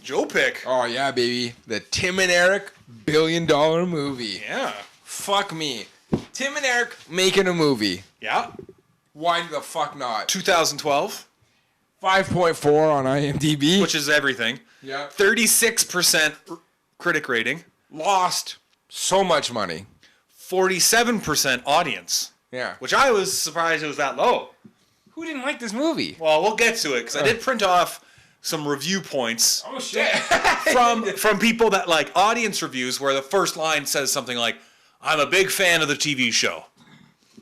Joe pick. Oh, yeah, baby. The Tim and Eric $1 billion movie. Yeah. Fuck me. Tim and Eric making a movie. Yeah. Why the fuck not? 2012. 5.4 on IMDb. Which is everything. Yeah. 36% critic rating. Lost so much money. 47% audience. Yeah. Which I was surprised it was that low. Who didn't like this movie? Well, we'll get to it because I did print off some review points. Oh, shit. from people that like audience reviews where the first line says something like, I'm a big fan of the TV show.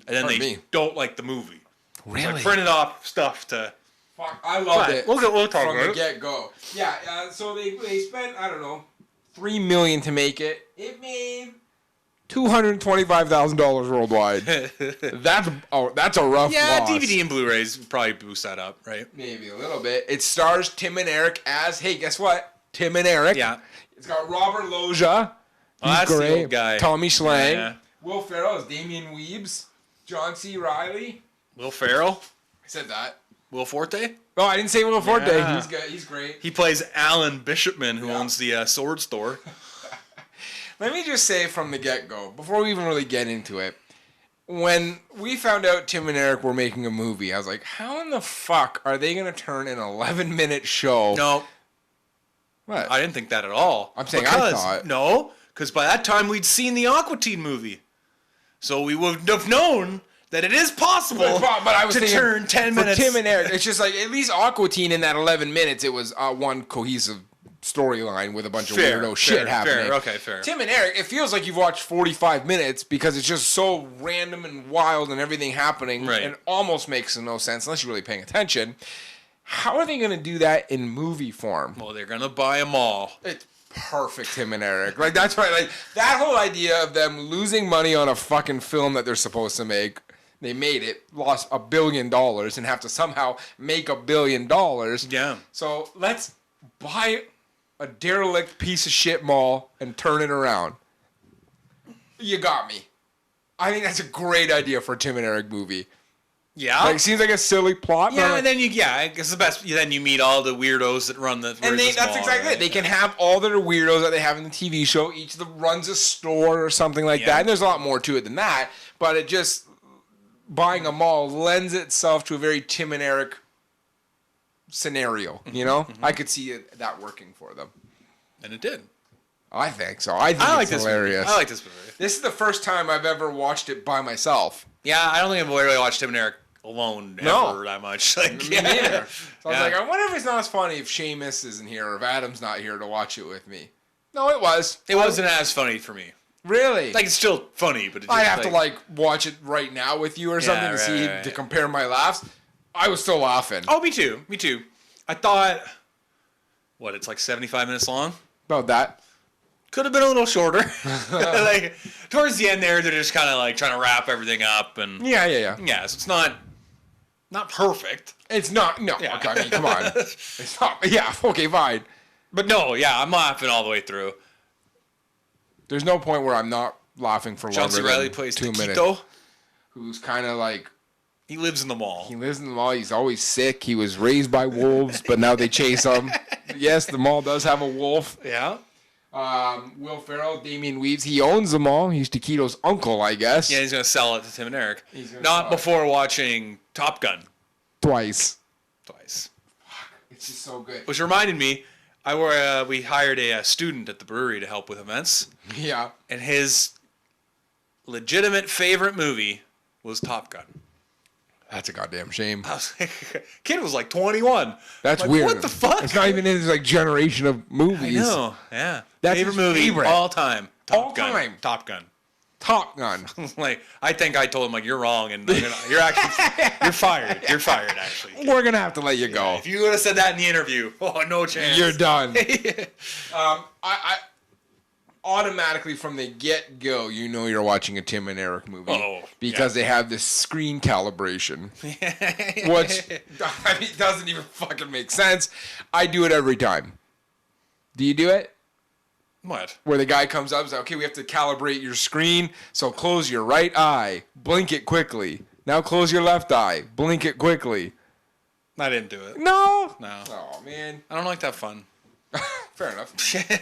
And then they don't like the movie. Really? So I printed off stuff to... Fuck, I loved it. We'll talk from about the get-go. Yeah, so they spent, I don't know, $3 million to make it. It made $225,000 worldwide. That's a rough loss. DVD and Blu-rays probably boost that up, right? Maybe a little bit. It stars Tim and Eric as, hey, guess what? Tim and Eric. Yeah. It's got Robert Loggia. Oh, that's great. the old guy. Tommy Schlang. Yeah. Will Ferrell as Damian Weebs. John C. Reilly. Will Ferrell. I said that. Will Forte. Oh, I didn't say Will Forte. Yeah. He's good. He's great. He plays Alan Bishopman, who owns the sword store. Let me just say from the get-go, before we even really get into it, when we found out Tim and Eric were making a movie, I was like, how in the fuck are they going to turn an 11-minute show? No. What? I didn't think that at all. I'm saying I thought. No, because by that time we'd seen the Aqua Teen movie. So we would have known that it is possible but I was to thinking, turn 10 minutes. For Tim and Eric, it's just like, at least Aqua Teen in that 11 minutes, it was one cohesive storyline with a bunch of weirdo shit happening. Fair. Tim and Eric, it feels like you've watched 45 minutes because it's just so random and wild and everything happening. Right. And almost makes no sense unless you're really paying attention. How are they going to do that in movie form? Well, they're going to buy them all. It's perfect, Tim and Eric. Like, that's right. Like, that whole idea of them losing money on a fucking film that they're supposed to make. They made it, lost $1 billion, and have to somehow make $1 billion. Yeah. So let's buy a derelict piece of shit mall and turn it around. You got me. I think that's a great idea for a Tim and Eric movie. Yeah. Like, seems like a silly plot. Yeah, but and then I guess the best. Then you meet all the weirdos that run the. And that's exactly it. They can have all their weirdos that they have in the TV show. Each of them runs a store or something like that. And there's a lot more to it than that. But it just, buying a mall lends itself to a very Tim and Eric scenario. You know, I could see that working for them. And it did. I think so. I think it's hilarious. I like this movie. This is the first time I've ever watched it by myself. Yeah, I don't think I've really watched Tim and Eric alone ever that much. Like, Me neither. So I was like, I wonder if it's not as funny if Seamus isn't here or if Adam's not here to watch it with me. No, it was. It wasn't as funny for me. Really? Like, it's still funny, but it just, I'd have to watch it right now with you or something to compare my laughs. I was still laughing. Oh, me too. I thought, it's like 75 minutes long? About that. Could have been a little shorter. Like, towards the end there, they're just kind of like trying to wrap everything up. And Yeah. Yeah, so it's not perfect. It's not. No, Yeah. I mean, come on. It's not. Yeah, okay, fine. But no, yeah, I'm laughing all the way through. There's no point where I'm not laughing for John C. longer Reilly than plays 2 minutes. Taquito. Who's kind of like... He lives in the mall. He lives in the mall. He's always sick. He was raised by wolves, but now they chase him. Yes, the mall does have a wolf. Yeah. Will Ferrell, Damian Weaves, he owns the mall. He's Taquito's uncle, I guess. Yeah, he's going to sell it to Tim and Eric. Not before watching Top Gun. Twice. It's just so good. Which reminded me, we hired a student at the brewery to help with events. Yeah. And his legitimate favorite movie was Top Gun. That's a goddamn shame. Kid was like 21. That's like, weird. What the fuck? It's not even in his generation of movies. I know. Yeah. That's favorite his movie favorite. all time. Top Gun. Top Gun. Top Gun. Like, I think I told him, like, you're wrong, and you're actually you're fired. You're fired, actually. We're gonna have to let you go. If you would have said that in the interview, no chance. You're done. I automatically from the get-go, you're watching a Tim and Eric movie because they have this screen calibration, which doesn't even fucking make sense. I do it every time. Do you do it? What? Where the guy comes up and says, okay, we have to calibrate your screen, so close your right eye, blink it quickly. Now close your left eye, blink it quickly. I didn't do it. No. No. Oh man, I don't like that fun. Fair enough.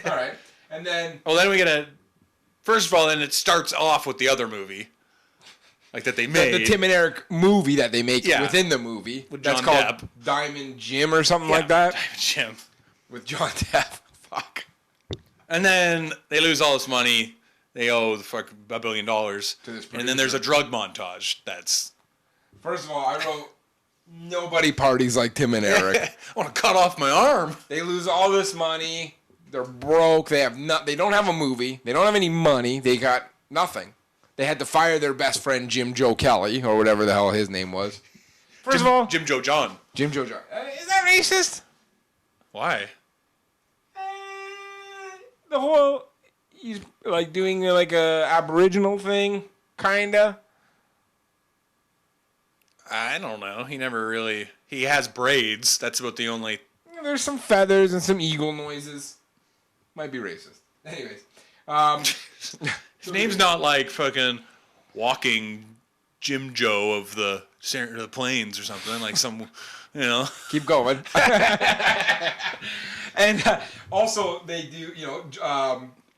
All right. And then... Well, then we get a... First of all, then it starts off with the other movie. Like that they made. The Tim and Eric movie that they make within the movie. With That's John called Depp. Diamond Jim or something like that. Diamond Jim. With John Depp. Fuck. And then they lose all this money. They owe $1 billion. To this producer. And then there's a drug montage. That's... First of all, I wrote, nobody parties like Tim and Eric. I want to cut off my arm. They lose all this money. They're broke. They don't have a movie. They don't have any money. They got nothing. They had to fire their best friend, Jim Joe Kelly, or whatever the hell his name was. First of all... Jim Joe John. Jim Joe John. Is that racist? Why? The whole... He's like doing like a Aboriginal thing, kinda. I don't know. He never really... He has braids. That's about the only... There's some feathers and some eagle noises. Might be racist. Anyways. His name's not like fucking Walking Jim Joe of the Plains or something. Like some, you know. Keep going. And also they do,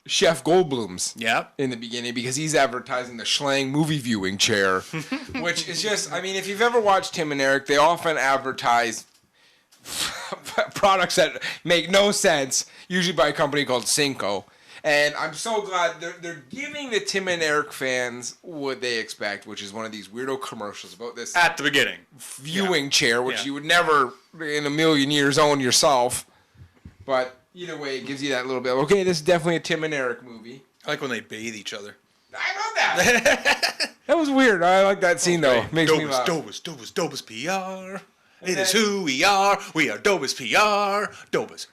Chef Goldblum's in the beginning because he's advertising the Schlang movie viewing chair, which is just, I mean, if you've ever watched Tim and Eric, they often advertise products that make no sense, usually by a company called Cinco. And I'm so glad they're giving the Tim and Eric fans what they expect, which is one of these weirdo commercials about this at the beginning viewing chair, which you would never in a million years own yourself. But either way, it gives you that little bit. Okay, this is definitely a Tim and Eric movie. I like when they bathe each other. I love that. That was weird. I like that scene though. Makes me laugh. Dobus PR. It is who we are. We are Dobus PR. Dobus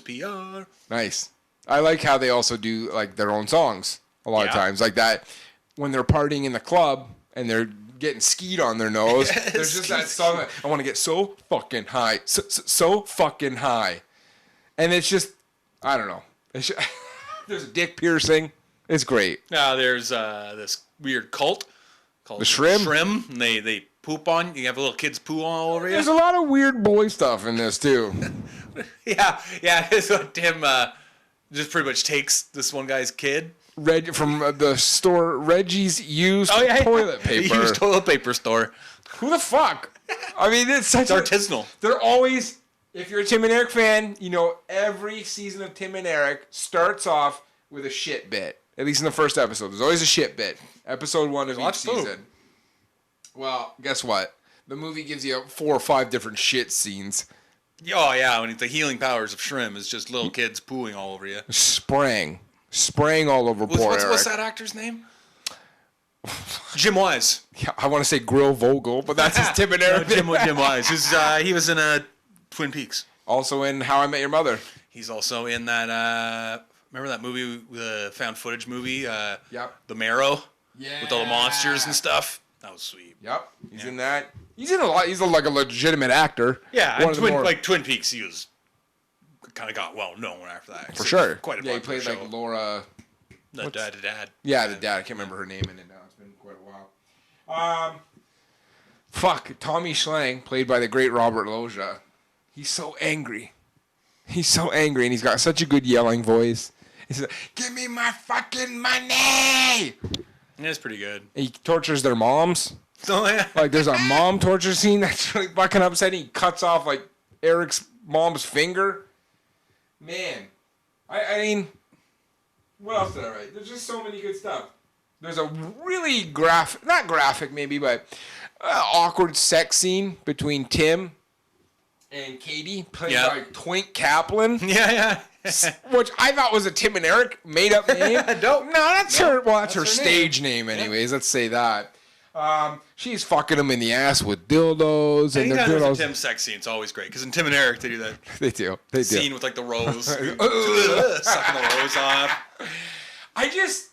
PR. Nice. I like how they also do like their own songs a lot of times, like that when they're partying in the club and they're getting skeet on their nose. There's just that song that I want to get so fucking high, so fucking high, and it's just I don't know. It's just, there's a dick piercing. It's great. There's this weird cult called the Shrim. Shrim. And they poop on you. Have little kids poo all over you. There's a lot of weird boy stuff in this too. yeah. It's what Tim just pretty much takes this one guy's kid. From the store, Reggie's used toilet paper. Used toilet paper store. Who the fuck? I mean, it's artisanal. They're always, if you're a Tim and Eric fan, every season of Tim and Eric starts off with a shit bit. At least in the first episode. There's always a shit bit. Episode 1 of each season. Well, guess what? The movie gives you 4 or 5 different shit scenes. Oh, yeah. When the healing powers of Shrim is just little kids pooing all over you. Spraying all over poor Eric. What's that actor's name? Jim Wise. Yeah, I want to say Grill Vogel, but that's his Tim and Eric. Jim Wise. He was in Twin Peaks. Also in How I Met Your Mother. He's also in that... remember that movie, the found footage movie? Yep. The Marrow? Yeah. With all the monsters and stuff? That was sweet. Yep. He's in that. He's in a lot. He's like a legitimate actor. Yeah. And Twin Peaks, he was... kind of got well known after that. For sure. Quite a he played show. like Laura. The dad. Yeah, the dad. I can't remember her name in it now. It's been quite a while. Tommy Schlang, played by the great Robert Loggia. He's so angry. And he's got such a good yelling voice. He says, "Give me my fucking money!" It's pretty good. He tortures their moms. Oh, yeah. Like, there's a mom torture scene that's really fucking upsetting. He cuts off, like, Eric's mom's finger. Man, I mean, what else did I write? There's just so many good stuff. There's a really not graphic maybe, but awkward sex scene between Tim and Katie, played by Twink Kaplan. Yeah. Which I thought was a Tim and Eric made-up name. That's her. Well, that's her stage name, anyways. Let's say that. She's fucking him in the ass with dildos and they're doing Tim sex scene. It's always great because in Tim and Eric they do that. They do. Scene with like the rose, sucking the rose off. I just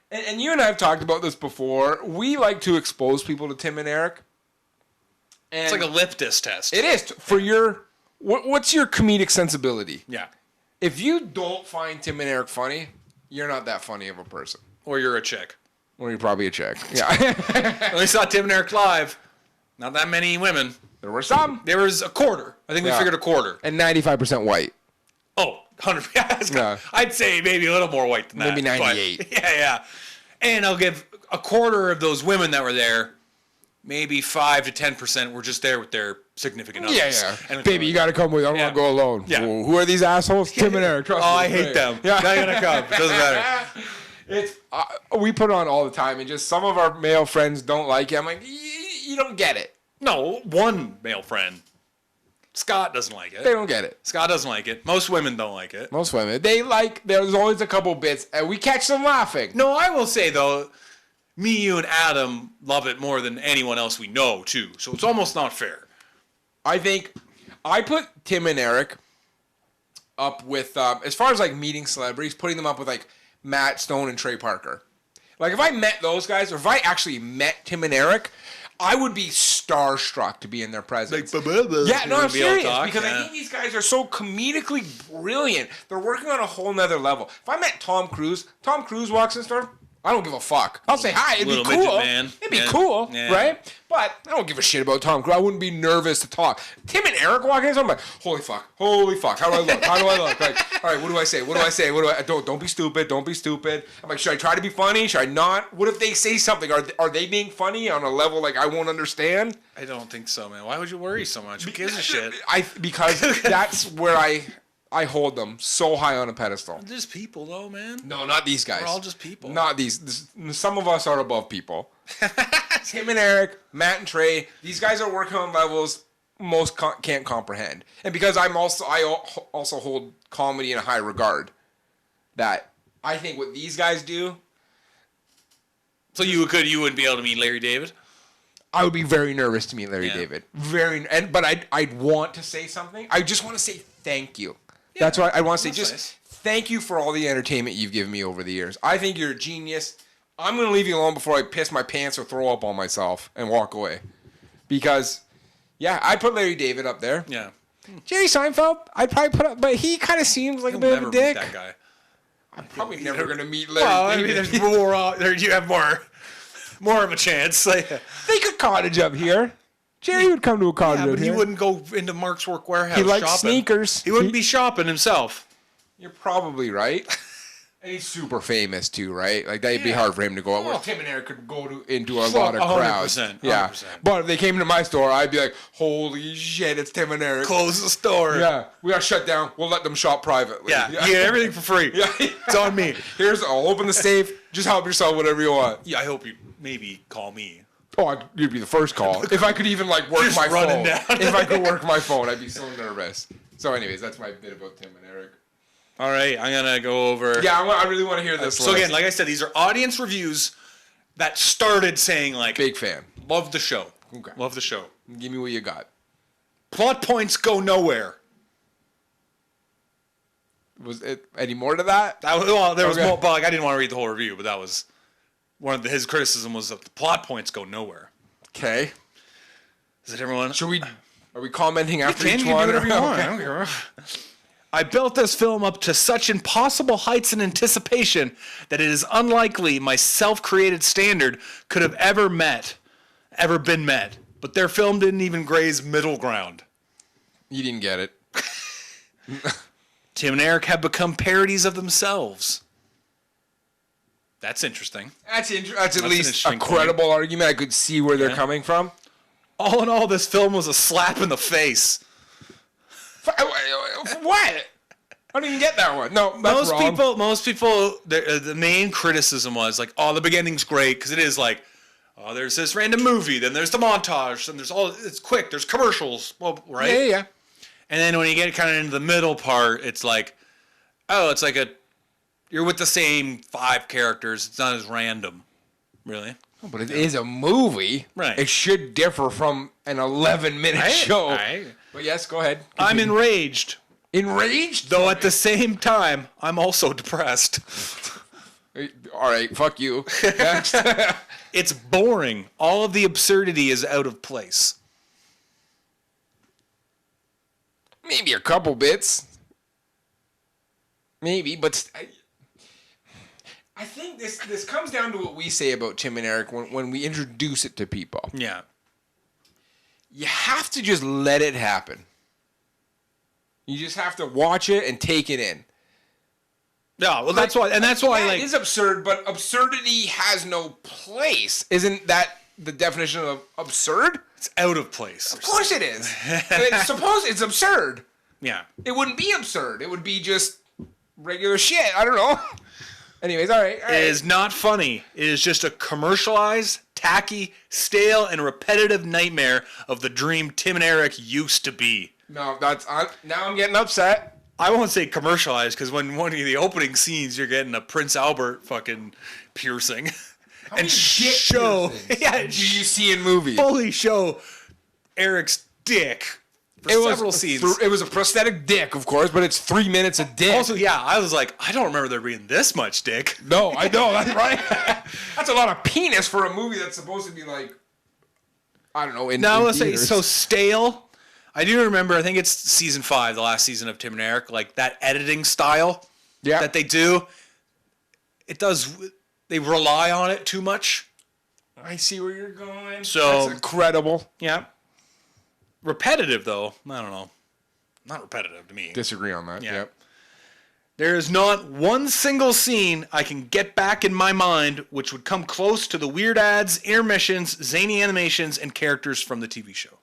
and you and I have talked about this before. We like to expose people to Tim and Eric. And it's like a lip disc test. It is for your what's your comedic sensibility? Yeah. If you don't find Tim and Eric funny, you're not that funny of a person. Or you're a chick. Or you're probably a chick. Yeah. When we saw Tim and Eric live, not that many women. There were some. There was a quarter. I think we figured a quarter. And 95% white. Oh, 100. Yeah. I'd say maybe a little more white than that. Maybe 98. But, yeah. And I'll give a quarter of those women that were there, maybe 5 to 10% were just there with their significant others. Yeah. And Baby, you got to come with. I don't want to go alone. Yeah. Well, who are these assholes? Tim and Eric. Trust me. I hate them. Yeah. They're going to come. It doesn't matter. It's we put on all the time, and just some of our male friends don't like it. I'm like, you don't get it. No, one male friend. Scott doesn't like it. They don't get it. Scott doesn't like it. Most women don't like it. Most women. There's always a couple bits, and we catch them laughing. No, I will say, though, me, you, and Adam love it more than anyone else we know, too. So it's almost not fair. I think I put Tim and Eric up with, as far as, like, meeting celebrities, putting them up with, like, Matt Stone and Trey Parker. Like, if I met those guys, or if I actually met Tim and Eric, I would be starstruck to be in their presence. Like, yeah, no, I'm serious. Talk, because I think these guys are so comedically brilliant. They're working on a whole nother level. If I met Tom Cruise walks in the store, I don't give a fuck. I'll say hi. It'd be cool. Midget man. It'd be cool, right? But I don't give a shit about Tom Cruise. I wouldn't be nervous to talk. Tim and Eric walking in, I'm like, holy fuck. How do I look? Like, all right, what do I say? Don't be stupid. Don't be stupid. I'm like, should I try to be funny? Should I not? What if they say something? Are they being funny on a level like I won't understand? I don't think so, man. Why would you worry so much? Who gives a shit? Because that's where I hold them so high on a pedestal. They're just people, though, man. No, not these guys. We're all just people. Not these. Some of us are above people. Tim and Eric, Matt and Trey, these guys are working on levels most can't comprehend. And because I also hold comedy in a high regard, that I think what these guys do. So you wouldn't be able to meet Larry David? I would be very nervous to meet Larry David. But I'd want to say something. I just want to say thank you. Yeah, that's what I want to say. Just nice. Thank you for all the entertainment you've given me over the years. I think you're a genius. I'm going to leave you alone before I piss my pants or throw up on myself and walk away. Because, I'd put Larry David up there. Yeah. Jerry Seinfeld, I'd probably put up, but he kind of seems like a bit of a dick. Meet that guy. I'm probably never going to meet Larry David. There's more. You have more of a chance. They could cottage up here. Jerry would come to a cottage up here. But he wouldn't go into Mark's Work Warehouse. He likes shopping. sneakers. He wouldn't be shopping himself. You're probably right. And he's super famous too, right? Like that'd be hard for him to go out. Well, Tim and Eric could go into a lot of crowds. 100%. Yeah. But if they came into my store, I'd be like, holy shit, it's Tim and Eric. Close the store. Yeah. We got shut down. We'll let them shop privately. Yeah. You get everything for free. It's on me. I'll open the safe. Just help yourself whatever you want. Yeah, I hope you maybe call me. Oh, you'd be the first call. If I could even work just my phone. Down. If I could work my phone, I'd be so nervous. So anyways, that's my bit about Tim and Eric. All right, I'm going to go over... Yeah, I really want to hear this So again, like I said, these are audience reviews that started saying Big fan. Love the show. Okay. Love the show. Give me what you got. Plot points go nowhere. Was it any more to that? There was more, but I didn't want to read the whole review, but that was... his criticism was that the plot points go nowhere. Okay. Is it everyone? Are we commenting after each one? You can do whatever you want. I don't care. I built this film up to such impossible heights and anticipation that it is unlikely my self-created standard could have ever been met. But their film didn't even graze middle ground. You didn't get it. Tim and Eric have become parodies of themselves. That's interesting. That's at least a credible argument. I could see where they're coming from. All in all, this film was a slap in the face. What? I didn't even get that one. No, that's wrong. Most people, the main criticism was the beginning's great because it is there's this random movie, then there's the montage, then it's quick, there's commercials, right? Yeah. And then when you get kind of into the middle part, it's you're with the same 5 characters. It's not as random, really. Oh, but it is a movie. Right. It should differ from an 11-minute show. Right. But yes, go ahead. Continue. I'm enraged. Enraged? Though at the same time, I'm also depressed. All right, fuck you. Next. It's boring. All of the absurdity is out of place. Maybe a couple bits. Maybe, but I think this comes down to what we say about Tim and Eric when we introduce it to people. Yeah. you have to just let it happen. You just have to watch it and take it in. Yeah, well, that's why, It is absurd, but absurdity has no place. Isn't that the definition of absurd? It's out of place. Of course it is. Suppose it's absurd. Yeah. It wouldn't be absurd. It would be just regular shit. I don't know. Anyways, all right. It is not funny. It is just a commercialized, tacky, stale, and repetitive nightmare of the dream Tim and Eric used to be. No, now I'm getting upset. I won't say commercialized, because when one of the opening scenes, you're getting a Prince Albert fucking piercing. And show. Yeah, do you see in movies? Fully show Eric's dick for several scenes. It was a prosthetic dick, of course, but it's 3 minutes of dick. Also, yeah, I was like, I don't remember there being this much dick. No, I know, that's right. That's a lot of penis for a movie that's supposed to be like, I don't know. Now let's say so stale. I do remember. I think it's season 5, the last season of Tim and Eric. Like that editing style that they do. It does. They rely on it too much. I see where you're going. So that's incredible. Yeah. Repetitive though. I don't know. Not repetitive to me. Disagree on that. Yeah. Yep. There is not one single scene I can get back in my mind which would come close to the weird ads, intermissions, zany animations, and characters from the TV show.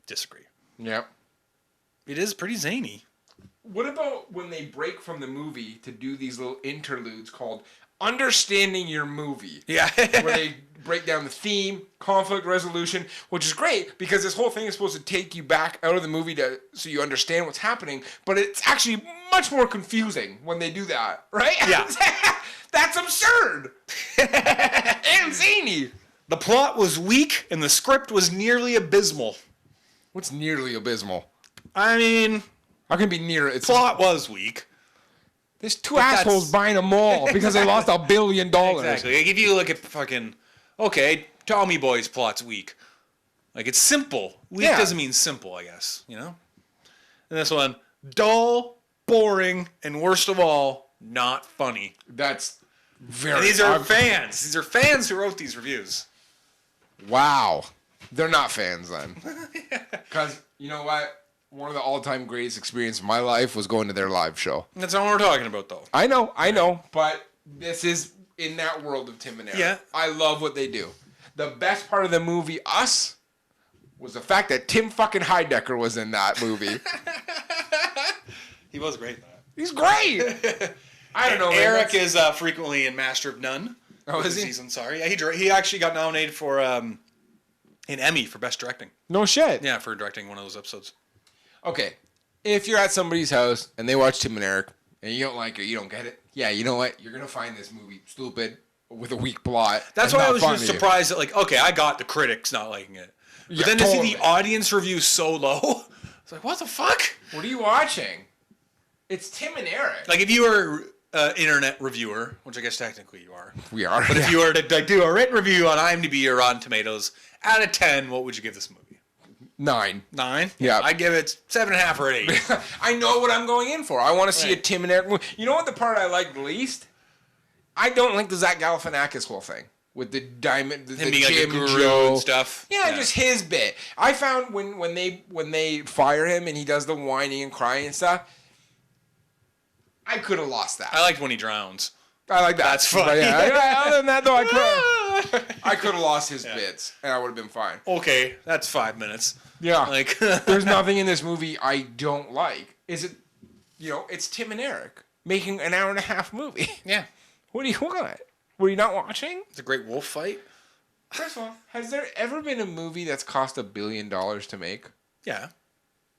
Disagree. Yep. It is pretty zany. What about when they break from the movie to do these little interludes called Understanding Your Movie? Yeah. Where they break down the theme, conflict resolution, which is great because this whole thing is supposed to take you back out of the movie so you understand what's happening, but it's actually much more confusing when they do that, right? Yeah. That's absurd. And zany. The plot was weak and the script was nearly abysmal. What's nearly abysmal? I mean, how can it be near? It's plot was weak. There's two assholes buying a mall because they lost $1 billion. Exactly. Like if you look at fucking, okay, Tommy Boy's plot's weak. Like it's simple. Weak doesn't mean simple, I guess. You know. And this one, dull, boring, and worst of all, not funny. That's very. And these are fans. These are fans who wrote these reviews. Wow. They're not fans then. Because, you know what? One of the all-time greatest experiences of my life was going to their live show. That's not what we're talking about, though. I know. But this is in that world of Tim and Eric. Yeah. I love what they do. The best part of the movie, Us, was the fact that Tim fucking Heidecker was in that movie. He was great in that. He's great. I don't know, man. Eric is frequently in Master of None. Oh, is he? Season, sorry. Yeah, he actually got nominated for an Emmy for Best Directing. No shit. Yeah, for directing one of those episodes. Okay. If you're at somebody's house and they watch Tim and Eric and you don't like it, you don't get it, yeah, you know what? You're going to find this movie stupid with a weak plot. That's why I was just surprised that, like, okay, I got the critics not liking it. But then to see the audience review so low, it's like, what the fuck? What are you watching? It's Tim and Eric. Like, if you were an internet reviewer, which I guess technically you are. We are. But if you were to do a written review on IMDb or Rotten Tomatoes, out of 10, what would you give this movie? 9. 9? Yeah. I'd give it 7.5 or 8. I know what I'm going in for. I want to see a Tim and Eric movie. You know what the part I like least? I don't like the Zach Galifianakis whole thing. With the diamond, the being Jim like a guru Joe and stuff. Yeah, just his bit. I found when they fire him and he does the whining and crying and stuff, I could have lost that. I liked when he drowns. I like that. That's funny. Other than that, though, I could have lost his bits, and I would have been fine. Okay, that's 5 minutes. Yeah. Like, there's nothing in this movie I don't like. Is it, it's Tim and Eric making an hour and a half movie. Yeah. What do you want? Were you not watching? It's a great wolf fight. First of all, has there ever been a movie that's cost $1 billion to make? Yeah.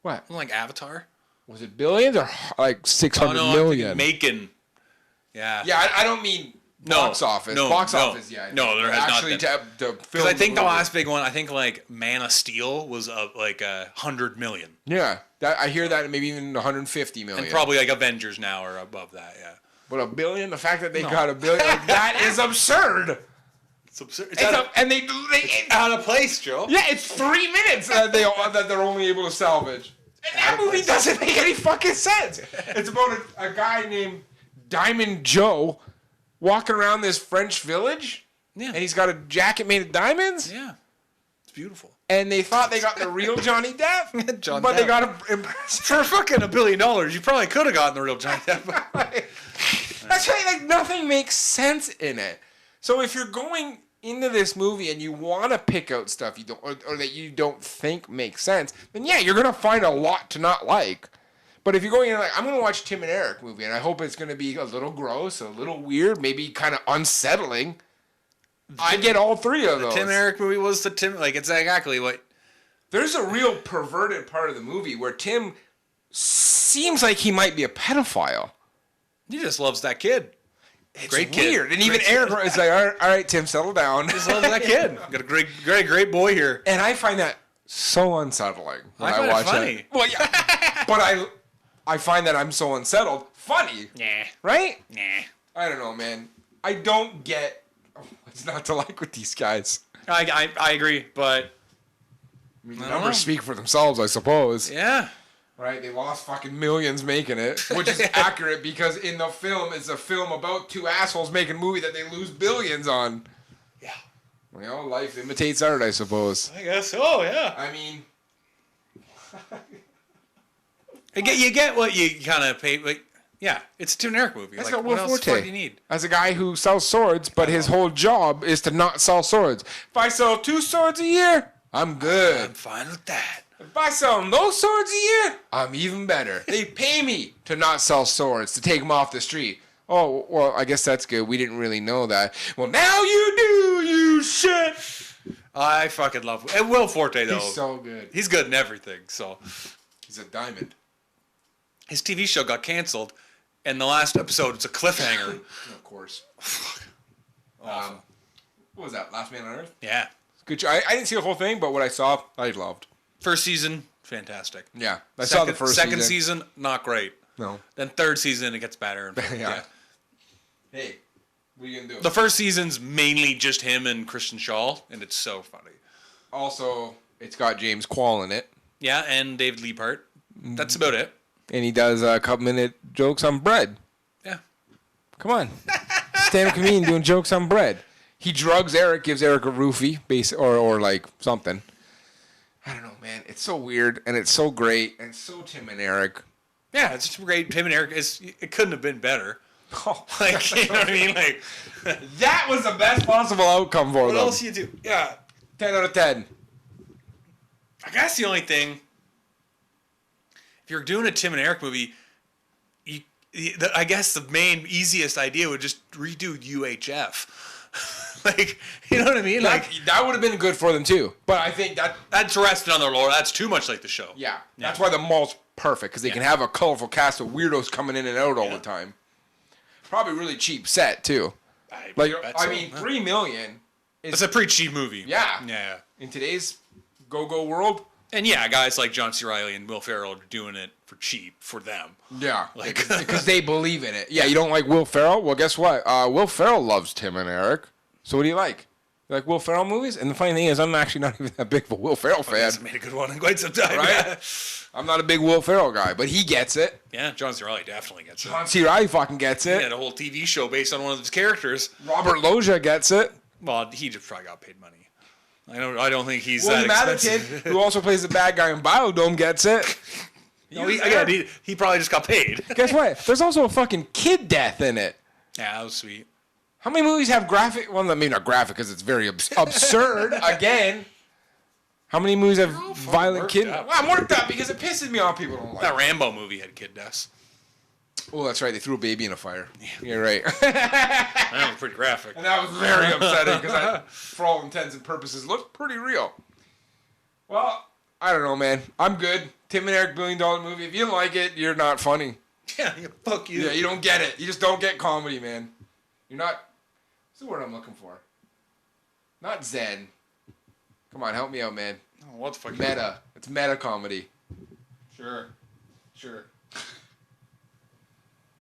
What? Like Avatar. Was it billions or like 600 million? I'm making. Yeah. Yeah, I don't mean box office. Box office, yeah. No, there has actually not been. Because I think the last big one, like Man of Steel was like 100 million. Yeah, I hear that maybe even 150 million. And probably like Avengers now are above that, yeah. But $1 billion, the fact that they got $1 billion, that is absurd. It's absurd. It's out of place, Joe. Yeah, it's 3 minutes that they're only able to salvage. And that movie doesn't make any fucking sense. It's about a guy named Diamond Joe walking around this French village. Yeah. And he's got a jacket made of diamonds. Yeah. It's beautiful. And they thought they got the real Johnny Depp, John but Depp. they got him For fucking $1 billion, you probably could have gotten the real Johnny Depp. That's right. Like nothing makes sense in it. So if you're going into this movie and you want to pick out stuff you don't, or that you don't think makes sense, then yeah, you're gonna find a lot to not like. But if you're going in like, I'm gonna watch Tim and Eric movie, and I hope it's gonna be a little gross, a little weird, maybe kind of unsettling. I get all three of those. Tim and Eric movie was the Tim. Like it's exactly what. There's a real perverted part of the movie where Tim seems like he might be a pedophile. He just loves that kid. It's Great weird. kid. And even Eric is like, all right, Tim, settle down. Just loves that kid. Got a great boy here. And I find that so unsettling when I watch it. Well, yeah. But I find that I'm so unsettled. Funny. Nah. Right? Nah. I don't know, man. I don't get what's not to like with these guys. I agree, but I mean, the numbers speak for themselves, I suppose. yeah. Right? They lost fucking millions making it, which is accurate because in the film, it's a film about two assholes making a movie that they lose billions on. Yeah. You know, life imitates art, I suppose. I guess so, yeah. I mean... You get what you kind of pay. Like, yeah, it's a Tim and Eric movie. That's like, got what Will else Forte. do you need? As a guy who sells swords, but his whole job is to not sell swords. If I sell 2 swords a year, I'm good. I'm fine with that. If I sell no swords a year, I'm even better. They pay me to not sell swords, to take them off the street. Oh, well, I guess that's good. We didn't really know that. Well, now you do, you shit. I fucking love and Will Forte, though. He's so good. He's good in everything, so. He's a diamond. His TV show got canceled, and the last episode, it's a cliffhanger. Of course. Awesome. What was that? Last Man on Earth? Yeah. Good show. I didn't see the whole thing, but what I saw, I loved. First season, fantastic. Yeah. I saw the first season. Second season, not great. No. Then third season, it gets better. Yeah. Hey, what are you going to do? The first season's mainly just him and Kristen Shaw, and it's so funny. Also, it's got James Quall in it. Yeah, and David Liebhart. That's about it. And he does a couple-minute jokes on bread. Yeah. Come on. Stand-up comedian doing jokes on bread. He drugs Eric, gives Eric a roofie, or like something. I don't know, man. It's so weird, and it's so great, and so Tim and Eric. Yeah, it's just great. Tim and Eric, it couldn't have been better. Oh, like, you know what I mean? Like, that was the best possible outcome for them. What else you do? Yeah. 10 out of 10. I guess the only thing, if you're doing a Tim and Eric movie, I guess the main easiest idea would just redo UHF. Like, you know what I mean? Like That would have been good for them too. But I think that's resting on their laurel. That's too much like the show. Yeah. That's why the mall's perfect, because they can have a colorful cast of weirdos coming in and out all the time. Probably really cheap set too. I mean, $3 million. It's a pretty cheap movie. Yeah. Yeah. In today's go-go world. And yeah, guys like John C. Reilly and Will Ferrell are doing it for cheap for them. Yeah. Like, because they believe in it. Yeah, you don't like Will Ferrell? Well, guess what? Will Ferrell loves Tim and Eric. So what do you like? You like Will Ferrell movies? And the funny thing is, I'm actually not even that big of a Will Ferrell fan. He hasn't made a good one in quite some time. Right? I'm not a big Will Ferrell guy, but he gets it. Yeah, John C. Reilly definitely gets it. John C. Reilly fucking gets it. He had a whole TV show based on one of his characters. Robert Loggia gets it. Well, he just probably got paid money. I don't think he's William that expensive. Kid, who also plays the bad guy in Biodome, gets it. No, he probably just got paid. Guess what? There's also a fucking kid death in it. Yeah, that was sweet. How many movies have graphic? Well, I mean, not graphic because it's very absurd. Again. How many movies have violent kid? Well, I'm worked up because it pisses me off. People don't like that Rambo movie had kid deaths. Oh, that's right. They threw a baby in a fire. Yeah. You're right. That was pretty graphic. And that was very upsetting because, for all intents and purposes, looked pretty real. Well, I don't know, man. I'm good. Tim and Eric $1 billion movie. If you don't like it, you're not funny. Yeah, fuck you. Yeah, you don't get it. You just don't get comedy, man. You're not. What's the word I'm looking for? Not zen. Come on, help me out, man. Oh, what the fuck? Meta. It's meta comedy. Sure.